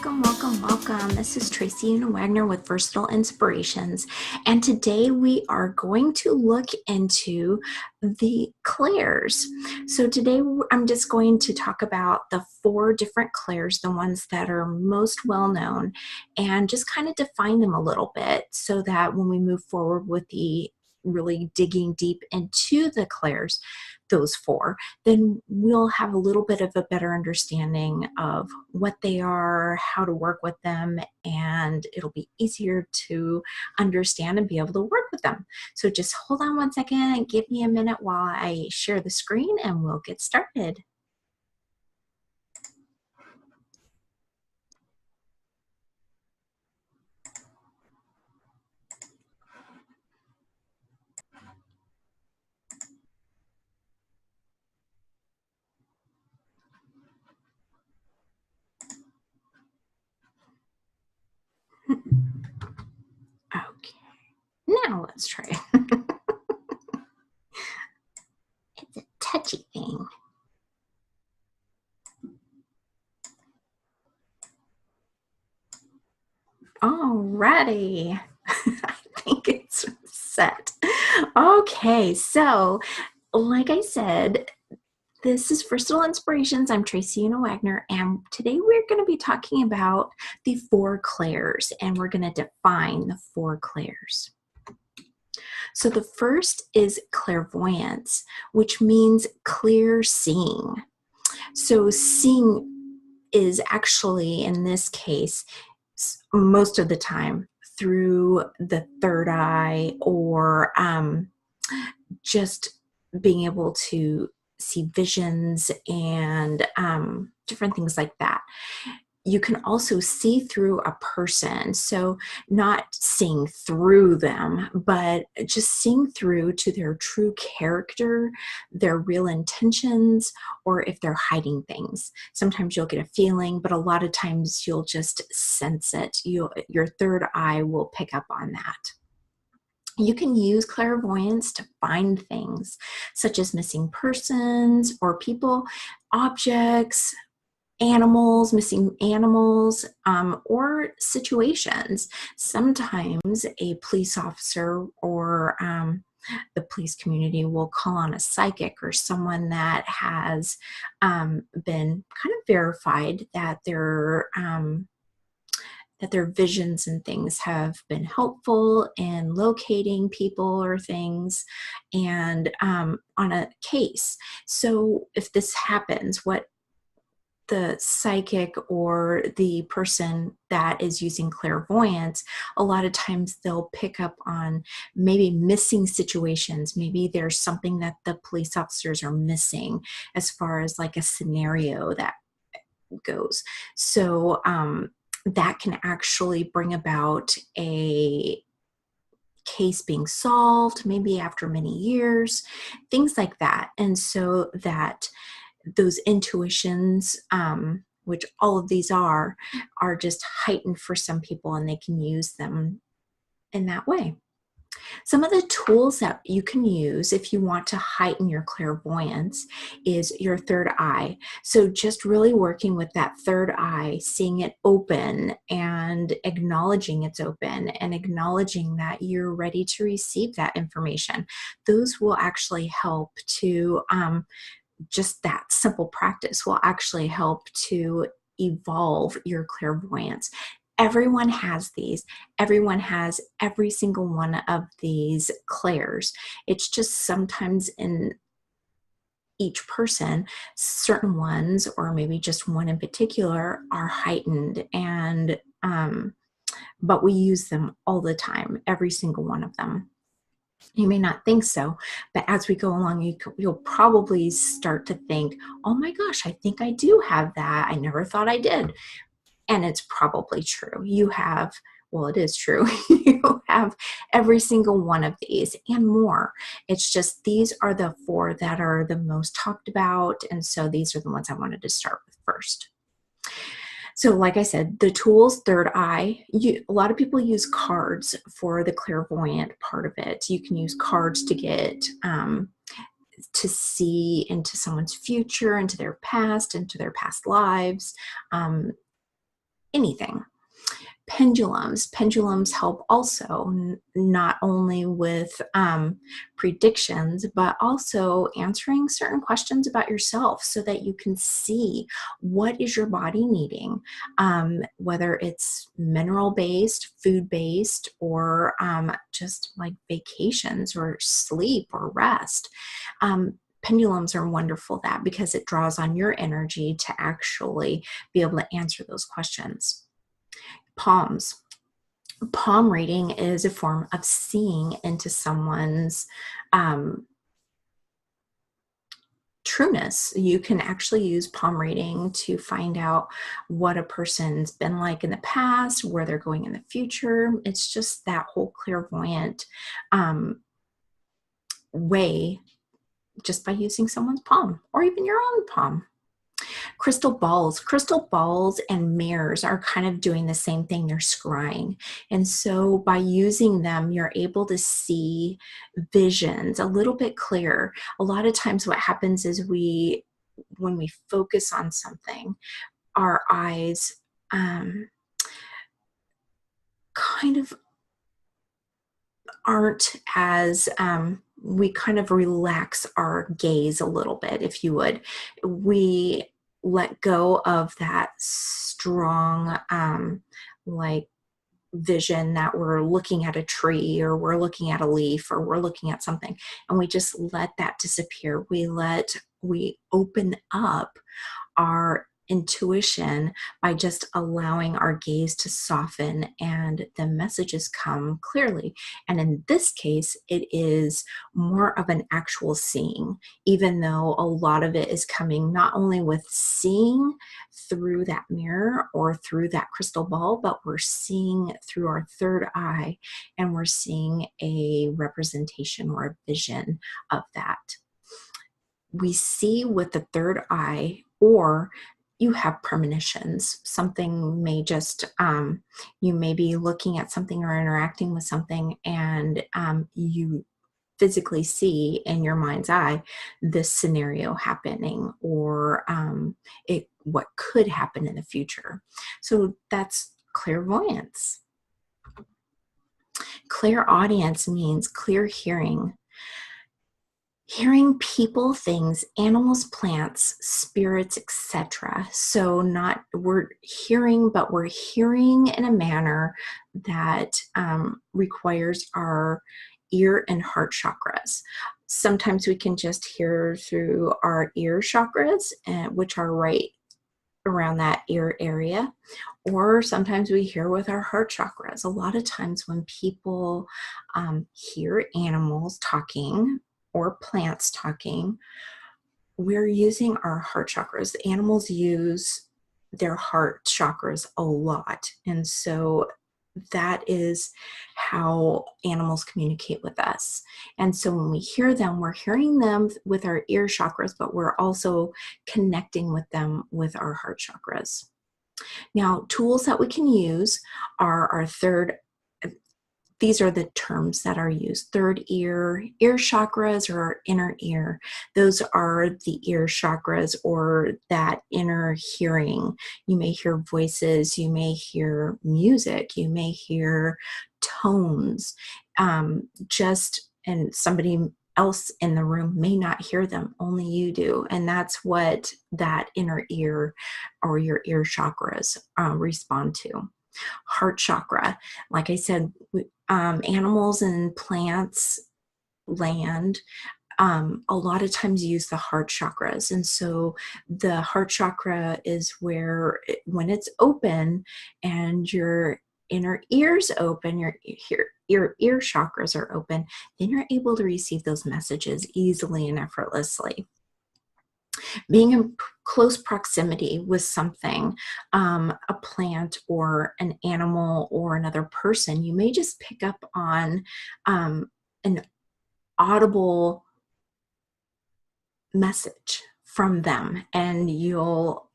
Welcome. This is Tracy and Wagner with Versatile Inspirations, and today we are going to look into the clairs. So today I'm just going to talk about the 4 different clairs, the ones that are most well known, and just kind of define them a little bit so that when we move forward with the really digging deep into the clairs, those 4, then we'll have a little bit of a better understanding of what they are, how to work with them, and it'll be easier to understand and be able to work with them. So just hold on one second and give me a minute while I share the screen and we'll get started. Okay, now let's try it. It's a touchy thing. Alrighty, I think it's set. Okay, so like I said, this is Versatile Inspirations. I'm Tracy Wagner, and today we're going to be talking about the 4 clairs, and we're going to define the 4 clairs. So the first is clairvoyance, which means clear seeing. So seeing is actually, in this case, most of the time through the third eye, or just being able to see visions and different things like that. You can also see through a person, so not seeing through them, but just seeing through to their true character, their real intentions, or if they're hiding things. Sometimes you'll get a feeling, but a lot of times you'll just sense it. Your third eye will pick up on that. You can use clairvoyance to find things such as missing persons or people, objects, animals, missing animals, or situations. Sometimes a police officer or the police community will call on a psychic or someone that has been kind of verified that their visions and things have been helpful in locating people or things, and on a case. So if this happens, what the psychic or the person that is using clairvoyance, a lot of times they'll pick up on maybe missing situations. Maybe there's something that the police officers are missing as far as like a scenario that goes. So that can actually bring about a case being solved, maybe after many years, things like that. And so that those intuitions, which all of these are just heightened for some people, and they can use them in that way. Some of the tools that you can use if you want to heighten your clairvoyance is your third eye. So just really working with that third eye, seeing it open and acknowledging it's open and acknowledging that you're ready to receive that information. Those will actually help to just that simple practice will actually help to evolve your clairvoyance. Everyone has these. Everyone has every single one of these clairs. It's just sometimes in each person, certain ones, or maybe just one in particular, are heightened, and but we use them all the time, every single one of them. You may not think so, but as we go along, you'll probably start to think, oh my gosh, I think I do have that. I never thought I did. And it's probably true. You have, well, it is true. You have every single one of these and more. It's just these are the 4 that are the most talked about. And so these are the ones I wanted to start with first. So like I said, the tools, third eye, a lot of people use cards for the clairvoyant part of it. You can use cards to get to see into someone's future, into their past lives. anything. Pendulums help also, not only with predictions, but also answering certain questions about yourself so that you can see what is your body needing, whether it's mineral-based, food-based, or just like vacations or sleep or rest. Pendulums are wonderful because it draws on your energy to actually be able to answer those questions. Palms. Palm reading is a form of seeing into someone's trueness. You can actually use palm reading to find out what a person's been like in the past, where they're going in the future. It's just that whole clairvoyant way, just by using someone's palm or even your own palm. Crystal balls and mirrors are kind of doing the same thing. They're scrying. And so by using them, you're able to see visions a little bit clearer. A lot of times what happens is when we focus on something, our eyes kind of aren't as, we kind of relax our gaze a little bit, if you would. We let go of that strong, like vision that we're looking at a tree or we're looking at a leaf or we're looking at something, and we just let that disappear. We open up our intuition by just allowing our gaze to soften and the messages come clearly. And in this case, it is more of an actual seeing, even though a lot of it is coming not only with seeing through that mirror or through that crystal ball, but we're seeing through our third eye, and we're seeing a representation or a vision of that. We see with the third eye, or you have premonitions. Something may just, you may be looking at something or interacting with something, and you physically see in your mind's eye this scenario happening, or what could happen in the future. So that's clairvoyance. Clairaudience means clear hearing. Hearing people, things, animals, plants, spirits, etc. So we're hearing, but we're hearing in a manner that requires our ear and heart chakras. Sometimes we can just hear through our ear chakras, which are right around that ear area, or sometimes we hear with our heart chakras. A lot of times when people hear animals talking or plants talking, we're using our heart chakras. The animals use their heart chakras a lot. And so that is how animals communicate with us. And so when we hear them, we're hearing them with our ear chakras, but we're also connecting with them with our heart chakras. Now, tools that we can use are our these are the terms that are used: third ear chakras, or our inner ear. Those are the ear chakras, or that inner hearing. You may hear voices, you may hear music, you may hear tones, and somebody else in the room may not hear them, only you do. And that's what that inner ear or your ear chakras respond to. Heart chakra, like I said, animals and plants, land, a lot of times use the heart chakras. And so the heart chakra is where, when it's open and your inner ear's open, your ear chakras are open, then you're able to receive those messages easily and effortlessly. Being in close proximity with something, a plant or an animal or another person, you may just pick up on an audible message from them, and you'll,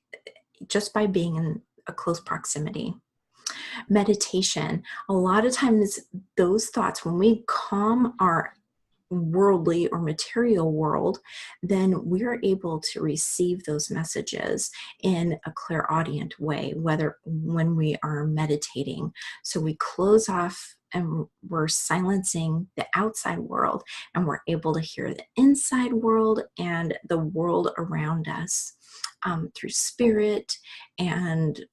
just by being in a close proximity. Meditation, a lot of times those thoughts, when we calm our worldly or material world, then we're able to receive those messages in a clairaudient way, whether when we are meditating. So we close off and we're silencing the outside world, and we're able to hear the inside world and the world around us through spirit and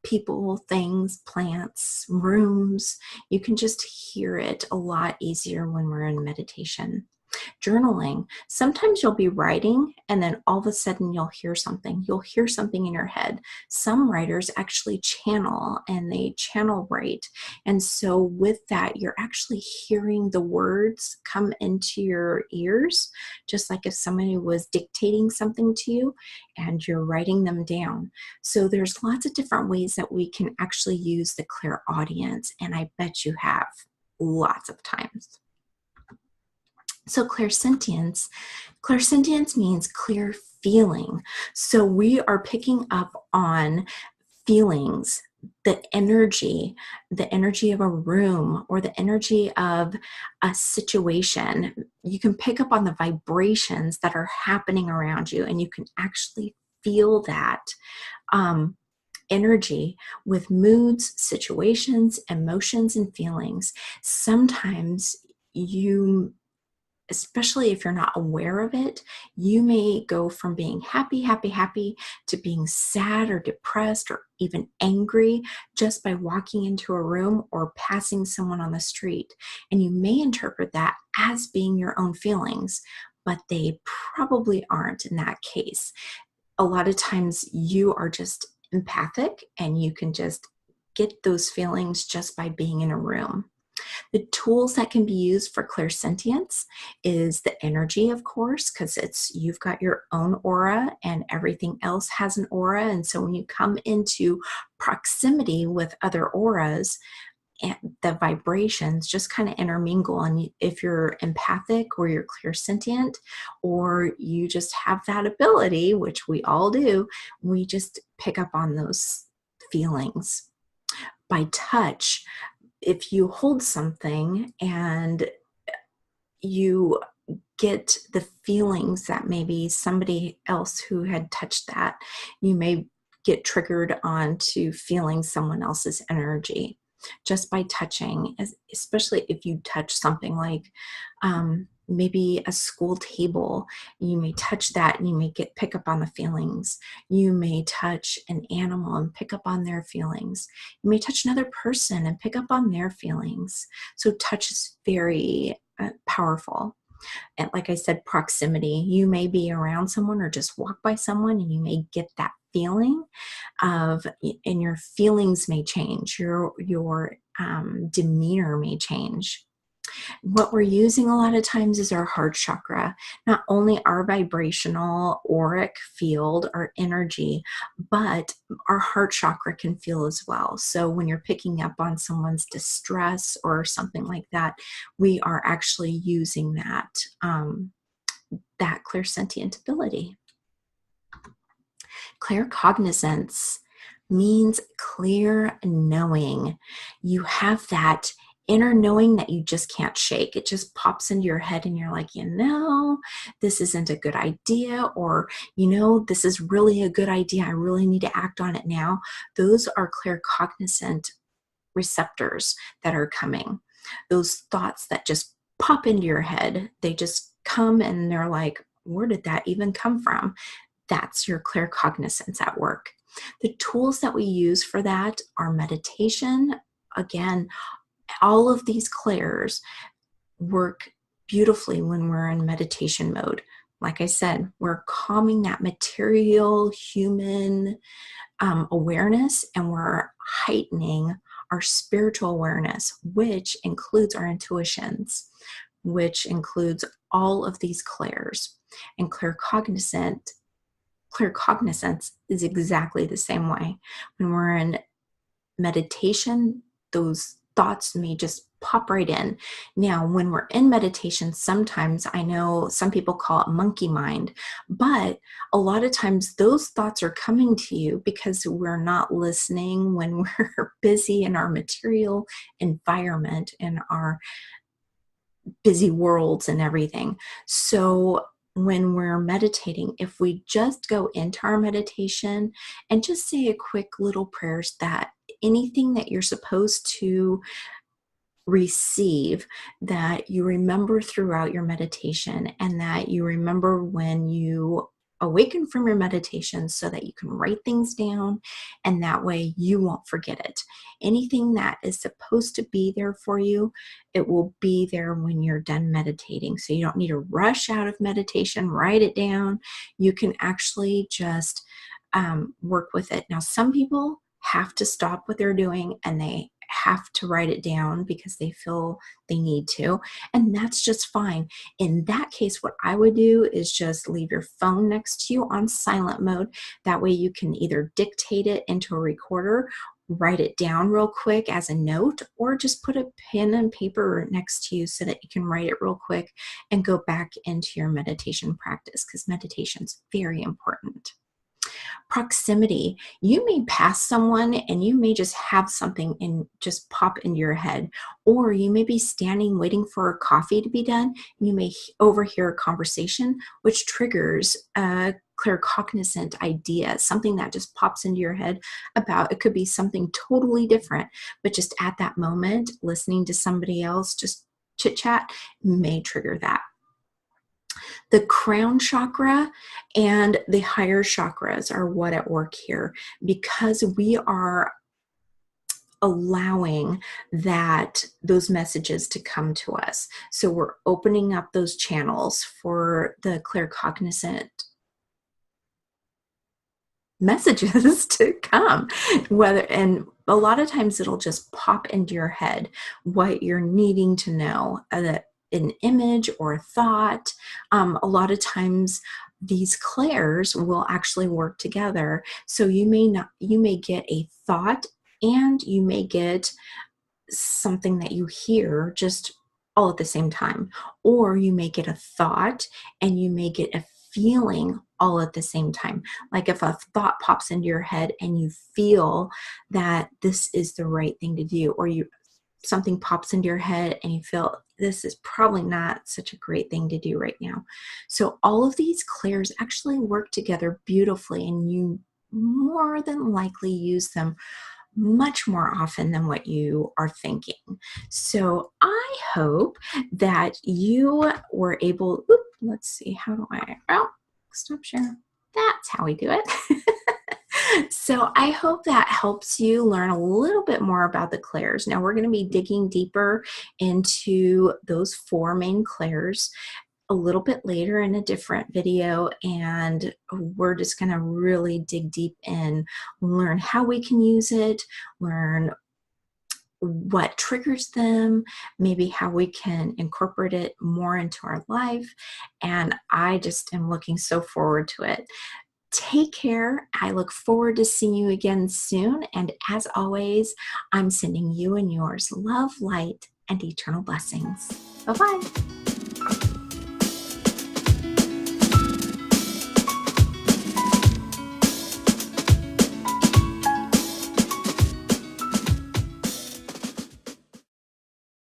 people, things, plants, rooms. You can just hear it a lot easier when we're in meditation. Journaling. Sometimes you'll be writing and then all of a sudden you'll hear something. You'll hear something in your head. Some writers actually channel and they channel write. And so with that, you're actually hearing the words come into your ears, just like if somebody was dictating something to you and you're writing them down. So there's lots of different ways that we can actually use the clairaudience, and I bet you have lots of times. So clairsentience means clear feeling. So we are picking up on feelings, the energy of a room or the energy of a situation. You can pick up on the vibrations that are happening around you, and you can actually feel that energy with moods, situations, emotions, and feelings. Sometimes you, especially if you're not aware of it, you may go from being happy to being sad or depressed or even angry just by walking into a room or passing someone on the street. And you may interpret that as being your own feelings, but they probably aren't in that case. A lot of times you are just empathic and you can just get those feelings just by being in a room. The tools that can be used for clairsentience is the energy, of course, because you've got your own aura and everything else has an aura. And so when you come into proximity with other auras, and the vibrations just kind of intermingle. And if you're empathic or you're clairsentient, or you just have that ability, which we all do, we just pick up on those feelings. By touch, if you hold something and you get the feelings that maybe somebody else who had touched that, you may get triggered onto feeling someone else's energy just by touching, especially if you touch something like maybe a school table. You may touch that and you may pick up on the feelings. You may touch an animal and pick up on their feelings. You may touch another person and pick up on their feelings. So touch is very powerful. And like I said, proximity. You may be around someone or just walk by someone and you may get that feeling of, and your feelings may change. Your demeanor may change. What we're using a lot of times is our heart chakra, not only our vibrational auric field, our energy, but our heart chakra can feel as well. So when you're picking up on someone's distress or something like that, we are actually using that, that clairsentient ability. Claircognizance means clear knowing. You have that inner knowing that you just can't shake. It just pops into your head and you're like, this isn't a good idea, or, this is really a good idea. I really need to act on it now. Those are claircognizant receptors that are coming. Those thoughts that just pop into your head, they just come and they're like, where did that even come from? That's your claircognizance at work. The tools that we use for that are meditation. Again, all of these clairs work beautifully when we're in meditation mode. Like I said, we're calming that material human awareness, and we're heightening our spiritual awareness, which includes our intuitions, which includes all of these clairs. And claircognizance is exactly the same way. When we're in meditation, those thoughts may just pop right in. Now, when we're in meditation, sometimes, I know some people call it monkey mind, but a lot of times those thoughts are coming to you because we're not listening when we're busy in our material environment, in our busy worlds and everything. So when we're meditating, if we just go into our meditation and just say a quick little prayers, that anything that you're supposed to receive, that you remember throughout your meditation, and that you remember when you awaken from your meditation, so that you can write things down, and that way you won't forget it. Anything that is supposed to be there for you, it will be there when you're done meditating. So you don't need to rush out of meditation, write it down. You can actually just work with it. Now, some people have to stop what they're doing and they have to write it down because they feel they need to, and that's just fine. In that case, what I would do is just leave your phone next to you on silent mode. That way you can either dictate it into a recorder, write it down real quick as a note, or just put a pen and paper next to you so that you can write it real quick and go back into your meditation practice, because meditation is very important. Proximity. You may pass someone and you may just have something and just pop into your head, or you may be standing waiting for a coffee to be done and you may overhear a conversation which triggers a claircognizant idea, something that just pops into your head about, it could be something totally different, but just at that moment listening to somebody else just chit chat may trigger that. The crown chakra and the higher chakras are what at work here, because we are allowing those messages to come to us. So we're opening up those channels for the claircognizant messages to come, and a lot of times it'll just pop into your head what you're needing to know, an image or a thought. A lot of times these clairs will actually work together. So you may get a thought and you may get something that you hear just all at the same time, or you may get a thought and you may get a feeling all at the same time. Like if a thought pops into your head and you feel that this is the right thing to do, or something pops into your head and you feel this is probably not such a great thing to do right now. So all of these clairs actually work together beautifully, and you more than likely use them much more often than what you are thinking. So I hope that you were able, let's see, how do I, stop sharing. That's how we do it. So I hope that helps you learn a little bit more about the clairs. Now we're going to be digging deeper into those 4 main clairs a little bit later in a different video, and we're just going to really dig deep and learn how we can use it, learn what triggers them, maybe how we can incorporate it more into our life, and I just am looking so forward to it. Take care. I look forward to seeing you again soon. And as always, I'm sending you and yours love, light, and eternal blessings. Bye-bye.